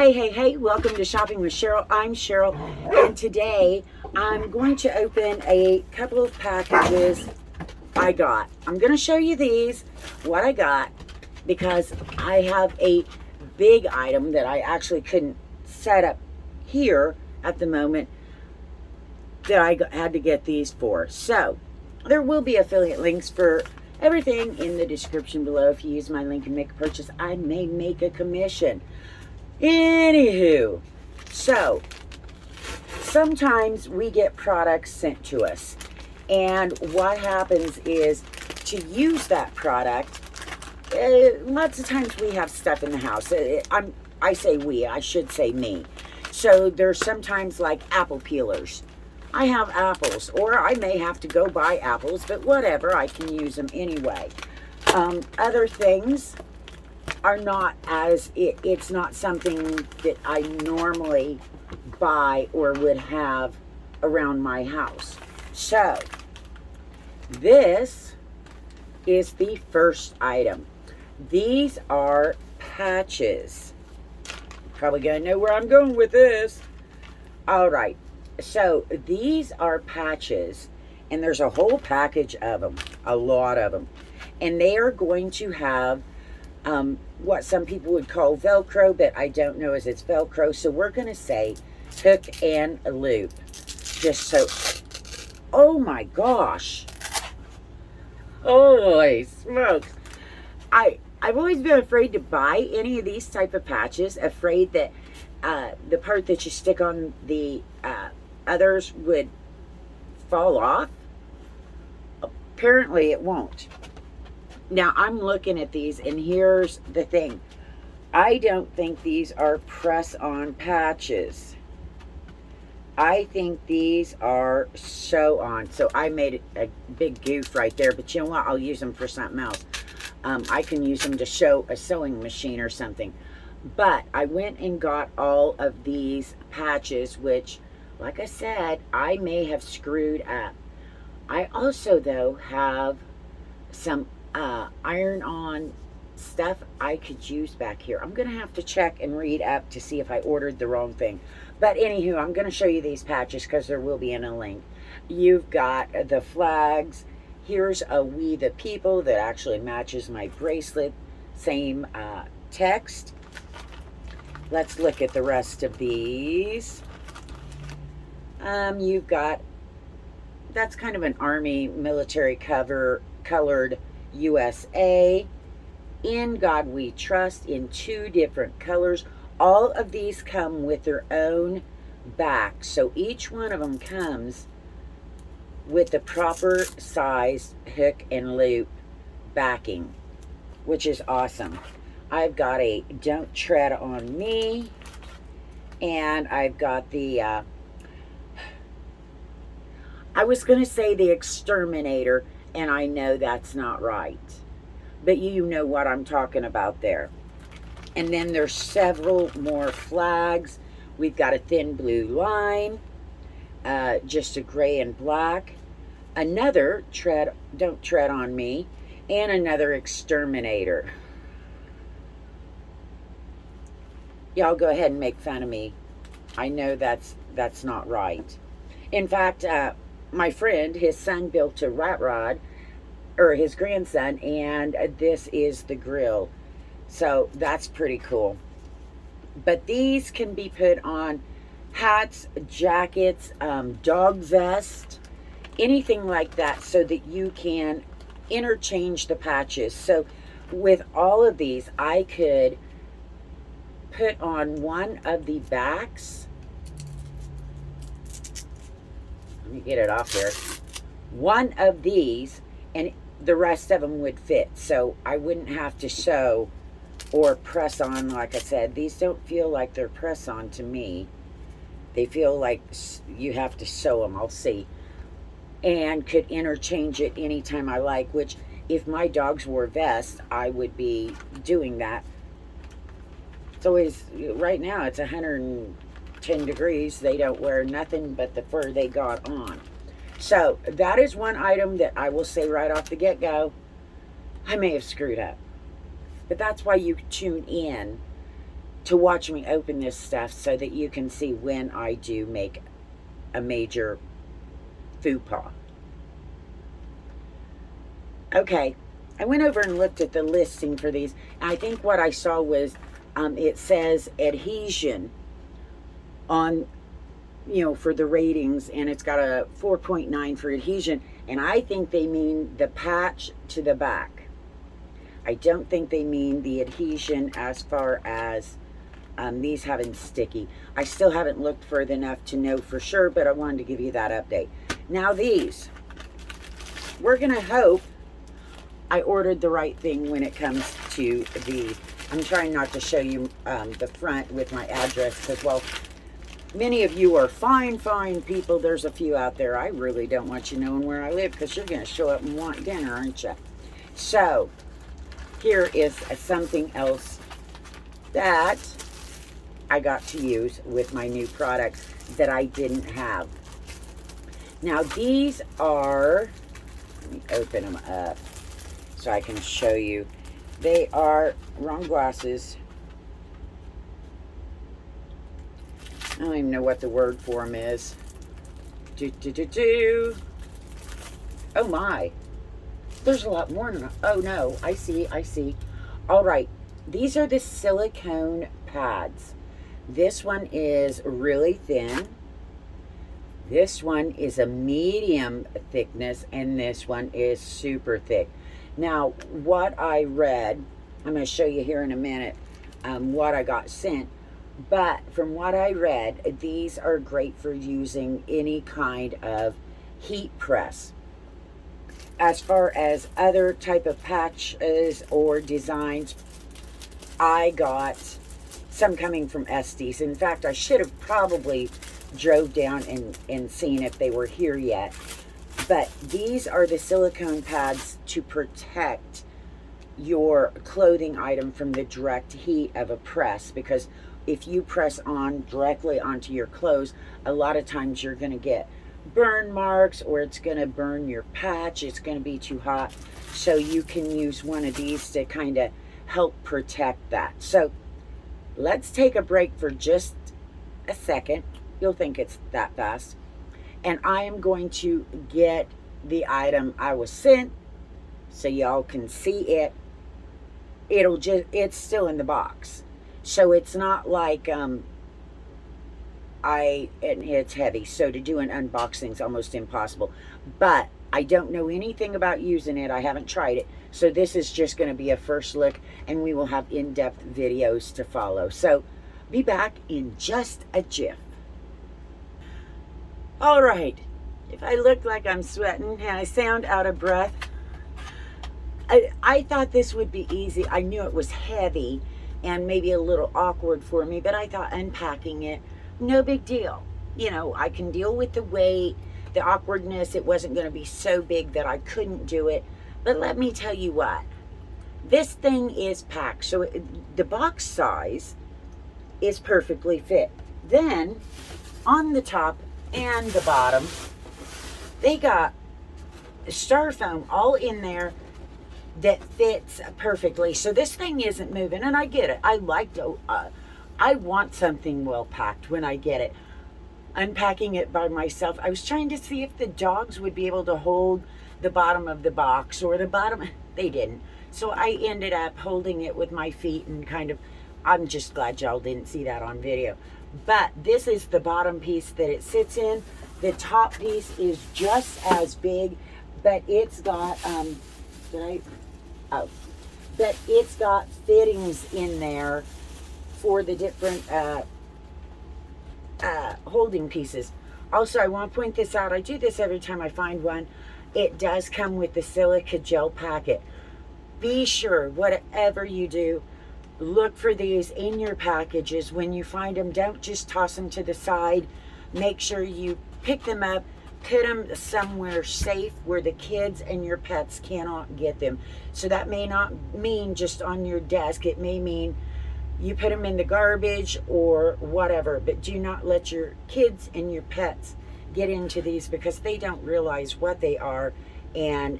Hey, welcome to Shopping with Cheryl. I'm Cheryl, and today I'm going to open a couple of packages I got. I'm going to show you these, what I got, because I have a big item that I actually couldn't set up here at the moment that I had to get these for. So, there will be affiliate links for everything in the description below. If you use my link and make a purchase, I may make a commission. Anywho, so sometimes we get products sent to us, and what happens is to use that product, lots of times we have stuff in the house. I say we, I should say me. So there's sometimes like apple peelers. I have apples, or I may have to go buy apples, but whatever, I can use them anyway. Other things are not it's not something that I normally buy or would have around my house. So this is the first item. These are patches. Probably gonna know where I'm going with this. All right, so these are patches, and there's a whole package of them, a lot of them, and they are going to have what some people would call Velcro, but I don't know as it's Velcro, so we're going to say hook and loop. Just so, oh my gosh. Holy smokes. I've always been afraid to buy any of these type of patches, afraid that the part that you stick on the others would fall off. Apparently it won't. Now, I'm looking at these, and here's the thing. I don't think these are press-on patches. I think these are sew-on. So I made a big goof right there, but you know what? I'll use them for something else. I can use them to show a sewing machine or something. But I went and got all of these patches, which, like I said, I may have screwed up. I also, though, have some iron-on stuff I could use back here. I'm going to have to check and read up to see if I ordered the wrong thing. But anywho, I'm going to show you these patches because there will be in a link. You've got the flags. Here's a We the People that actually matches my bracelet. Same text. Let's look at the rest of these. You've got, that's kind of an army military colored USA, In God We Trust, in 2 different colors. All of these come with their own back, so each one of them comes with the proper size hook and loop backing, which is awesome. I've got a Don't Tread on Me, and I've got the I was going to say the Exterminator, and I know that's not right, but you know what I'm talking about there. And then there's several more flags. We've got a thin blue line, just a gray and black, another Don't Tread on Me, and another Exterminator. Y'all go ahead and make fun of me. I know that's not right. In fact, my friend, his son built a rat rod, or his grandson, and this is the grill. So that's pretty cool. But these can be put on hats, jackets, dog vest, anything like that, so that you can interchange the patches. So with all of these, I could put on one of the backs. Let me get it off here. One of these, and the rest of them would fit, so I wouldn't have to sew or press on. Like I said, these don't feel like they're press on to me. They feel like you have to sew them. I'll see. And could interchange it anytime I like, which if my dogs wore vests, I would be doing that. It's always, right now it's 110 degrees. They don't wear nothing but the fur they got on. So that is one item that I will say right off the get-go, I may have screwed up. But that's why you tune in to watch me open this stuff so that you can see when I do make a major faux pas. Okay, I went over and looked at the listing for these. I think what I saw was it says adhesion on, for the ratings, and it's got a 4.9 for adhesion, and I think they mean the patch to the back. I don't think they mean the adhesion as far as these having sticky. I still haven't looked further enough to know for sure, but I wanted to give you that update. Now these, we're going to hope I ordered the right thing when it comes to the, I'm trying not to show you the front with my address because, well, many of you are fine people. There's a few out there I really don't want you knowing where I live because you're going to show up and want dinner, aren't you? So here is something else that I got to use with my new products that I didn't have. Now these are, let me open them up so I can show you. They are, wrong glasses. I don't even know what the word for them is. Oh my. There's a lot more than, oh no, I see. All right, these are the silicone pads. This one is really thin. This one is a medium thickness, and this one is super thick. Now, what I read, I'm going to show you here in a minute what I got sent. But from what I read, these are great for using any kind of heat press. As far as other type of patches or designs, I got some coming from Estes. In fact, I should have probably drove down and seen if they were here yet. But these are the silicone pads to protect your clothing item from the direct heat of a press, because if you press on directly onto your clothes, a lot of times you're going to get burn marks, or it's going to burn your patch. It's going to be too hot. So you can use one of these to kind of help protect that. So let's take a break for just a second. You'll think it's that fast. And I am going to get the item I was sent so y'all can see it. It's still in the box. So it's not like and it's heavy. So to do an unboxing is almost impossible. But I don't know anything about using it. I haven't tried it. So this is just going to be a first look, and we will have in-depth videos to follow. So be back in just a jiff. All right. If I look like I'm sweating and I sound out of breath, I thought this would be easy. I knew it was heavy and maybe a little awkward for me, but I thought unpacking it, no big deal. I can deal with the weight, the awkwardness. It wasn't going to be so big that I couldn't do it. But let me tell you what, this thing is packed. So the box size is perfectly fit. Then on the top and the bottom, they got styrofoam all in there that fits perfectly. So this thing isn't moving, and I get it. I want something well packed when I get it. Unpacking it by myself, I was trying to see if the dogs would be able to hold the bottom of the box or the bottom. They didn't. So I ended up holding it with my feet and kind of, I'm just glad y'all didn't see that on video. But this is the bottom piece that it sits in. The top piece is just as big, but it's got, but it's got fittings in there for the different holding pieces. Also, I want to point this out. I do this every time I find one. It does come with the silica gel packet. Be sure, whatever you do, look for these in your packages. When you find them, don't just toss them to the side. Make sure you pick them up, put them somewhere safe where the kids and your pets cannot get them. So that may not mean just on your desk. It may mean you put them in the garbage or whatever, but do not let your kids and your pets get into these, because they don't realize what they are, and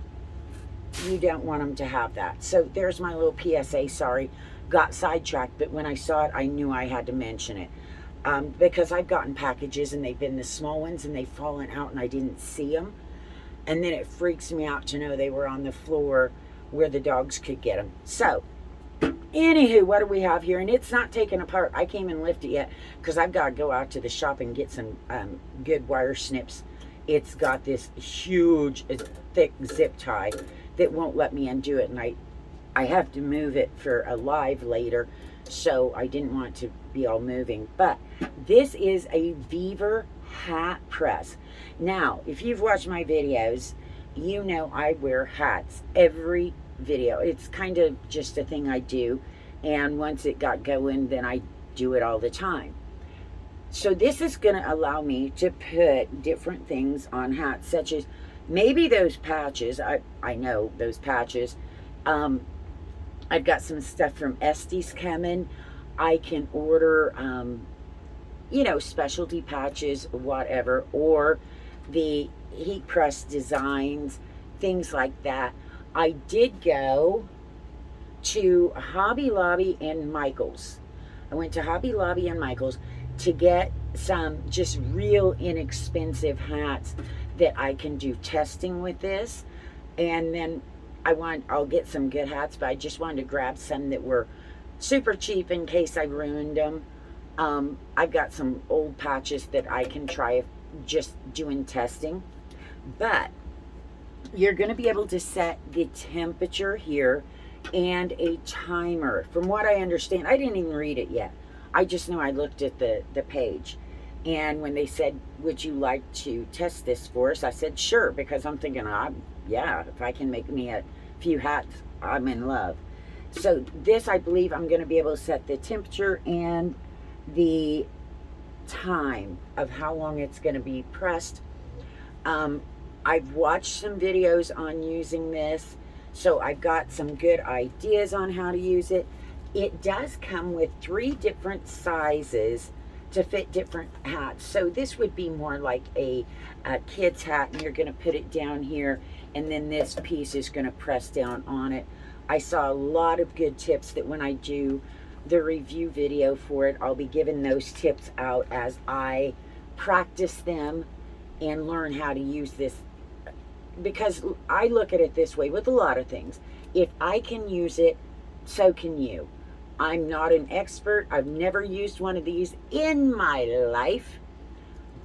you don't want them to have that. So there's my little PSA. Sorry, got sidetracked, but when I saw it, I knew I had to mention it. Because I've gotten packages and they've been the small ones and they've fallen out and I didn't see them. And then it freaks me out to know they were on the floor where the dogs could get them. So, anywho, what do we have here? And it's not taken apart. I can't even lift it yet because I've got to go out to the shop and get some good wire snips. It's got this huge, thick zip tie that won't let me undo it. And I have to move it for a live later. So I didn't want to be all moving. But this is a Vevor hat press. Now, if you've watched my videos, you know I wear hats every video. It's kind of just a thing I do. And once it got going, then I do it all the time. So this is going to allow me to put different things on hats, such as maybe those patches. I know those patches. I've got some stuff from Estes coming. I can order, you know, specialty patches, whatever, or the heat press designs, things like that. I did go to Hobby Lobby and Michael's. I went to Hobby Lobby and Michael's to get some just real inexpensive hats that I can do testing with this. And then I'll get some good hats, but I just wanted to grab some that were super cheap in case I ruined them. I've got some old patches that I can try just doing testing. But you're going to be able to set the temperature here and a timer. From what I understand, I didn't even read it yet. I just know I looked at the page. And when they said, would you like to test this for us? I said, sure, because I'm thinking, yeah, if I can make me a few hats, I'm in love. So this, I believe I'm going to be able to set the temperature and the time of how long it's going to be pressed. I've watched some videos on using this, so I've got some good ideas on how to use it. It does come with 3 different sizes to fit different hats. So this would be more like a kid's hat, and you're going to put it down here, and then this piece is going to press down on it. I saw a lot of good tips that when I do the review video for it, I'll be giving those tips out as I practice them and learn how to use this. Because I look at it this way with a lot of things. If I can use it, so can you. I'm not an expert. I've never used one of these in my life.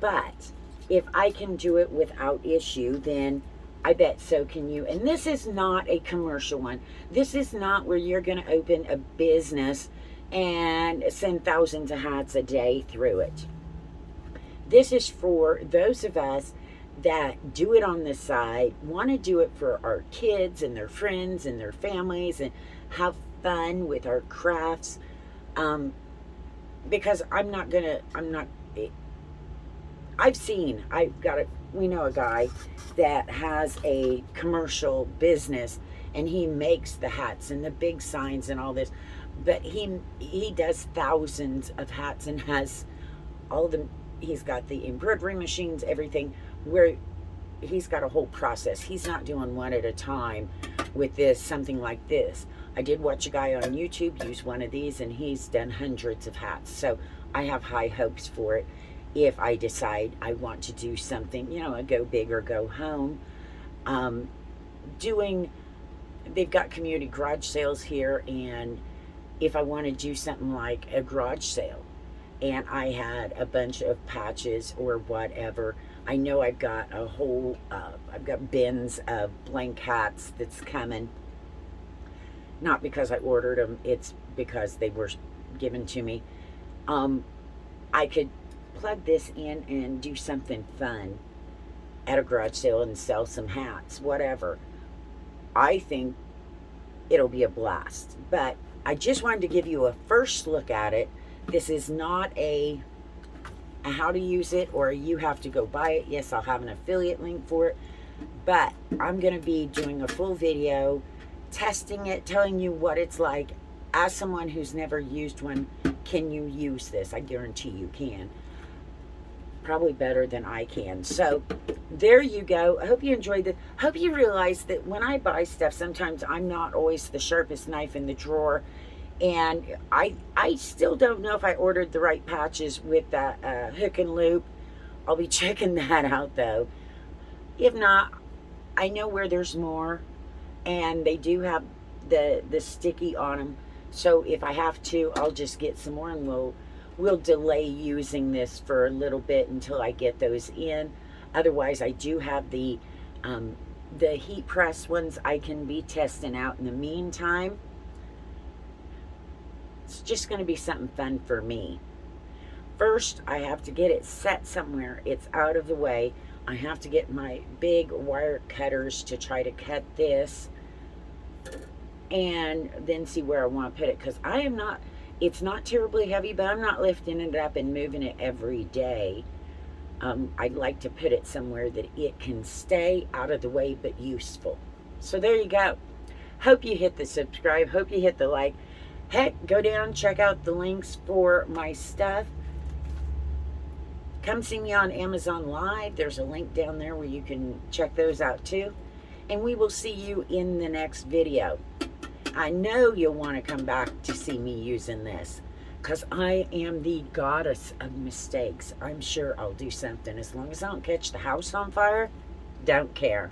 But if I can do it without issue, then I bet so can you. And this is not a commercial one. This is not where you're going to open a business and send thousands of hats a day through it. This is for those of us that do it on the side, want to do it for our kids and their friends and their families and have fun with our crafts. Because we know a guy that has a commercial business and he makes the hats and the big signs and all this, but he does thousands of hats and has all the, he's got the embroidery machines, everything, where he's got a whole process. He's not doing one at a time with this, something like this. I did watch a guy on YouTube use one of these, and he's done hundreds of hats. So I have high hopes for it if I decide I want to do something, you know, a go big or go home. They've got community garage sales here, and if I want to do something like a garage sale, and I had a bunch of patches or whatever, I know I've got a whole, I've got bins of blank hats that's coming. Not because I ordered them, it's because they were given to me. I could plug this in and do something fun at a garage sale and sell some hats, whatever. I think it'll be a blast. But I just wanted to give you a first look at it. This is not a how to use it or you have to go buy it. Yes, I'll have an affiliate link for it, but I'm going to be doing a full video testing it, telling you what it's like. As someone who's never used one, can you use this? I guarantee you can. Probably better than I can. So there you go. I hope you enjoyed it. I hope you realize that when I buy stuff, sometimes I'm not always the sharpest knife in the drawer. And I still don't know if I ordered the right patches with that hook and loop. I'll be checking that out though. If not, I know where there's more, and they do have the sticky on them. So if I have to, I'll just get some more, and we'll delay using this for a little bit until I get those in. Otherwise, I do have the heat press ones I can be testing out in the meantime. It's just going to be something fun for me. First, I have to get it set somewhere. It's out of the way. I have to get my big wire cutters to try to cut this, and then see where I want to put it, because it's not terribly heavy, but I'm not lifting it up and moving it every day. I'd like to put it somewhere that it can stay out of the way but useful. So there you go. Hope you hit the subscribe. Hope you hit the like. Heck, go down, check out the links for my stuff. Come see me on Amazon Live. There's a link down there where you can check those out too. And we will see you in the next video. I know you'll want to come back to see me using this, because I am the goddess of mistakes. I'm sure I'll do something. As long as I don't catch the house on fire, don't care.